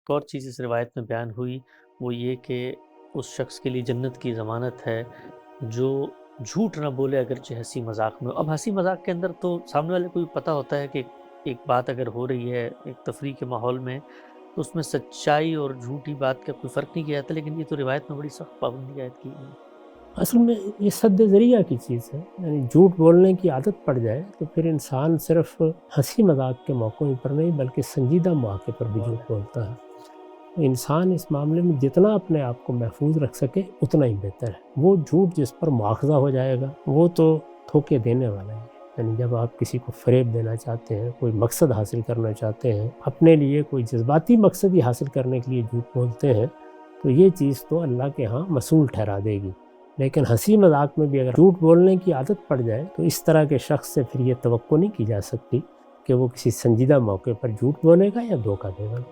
एक और चीज़ इस रिवायत में बयान हुई, वो ये कि उस शख्स के लिए जन्नत की ज़मानत है, जो झूठ ना बोले अगरचे हँसी मज़ाक में। अब हँसी मज़ाक के अंदर तो सामने वाले को भी पता होता है कि एक बात अगर हो रही है, एक तफ़रीह के माहौल में, तो उसमें सच्चाई और झूठी बात का कोई फ़र्क नहीं किया जाता, लेकिन ये तो रिवायत में बड़ी सख्त पाबंदी आयद की गई है। असल में ये सद्द ज़रिया की चीज़ है, यानी झूठ बोलने की आदत पड़ जाए तो फिर इंसान सिर्फ़ हँसी मज़ाक के मौक़ों पर नहीं बल्कि संजीदा मौके पर भी झूठ बोलता है। तो इंसान इस मामले में जितना अपने आप को महफूज रख सके उतना ही बेहतर है। वो झूठ जिस पर मुआखज़ा हो जाएगा वो तो धोखे देने वाला है। यानी जब आप किसी को फ़रेब देना चाहते हैं, कोई मकसद हासिल करना चाहते हैं, अपने लिए कोई जज़्बाती मकसद ही हासिल करने के लिए झूठ बोलते हैं, तो ये चीज़ तो अल्लाह के यहाँ मसूल ठहरा देगी। लेकिन हँसी मज़ाक में भी अगर झूठ बोलने की आदत पड़ जाए तो इस तरह के शख़्स से फिर ये तवक्को नहीं की जा सकती कि वो किसी संजीदा मौके पर झूठ बोलेगा या धोखा देगा।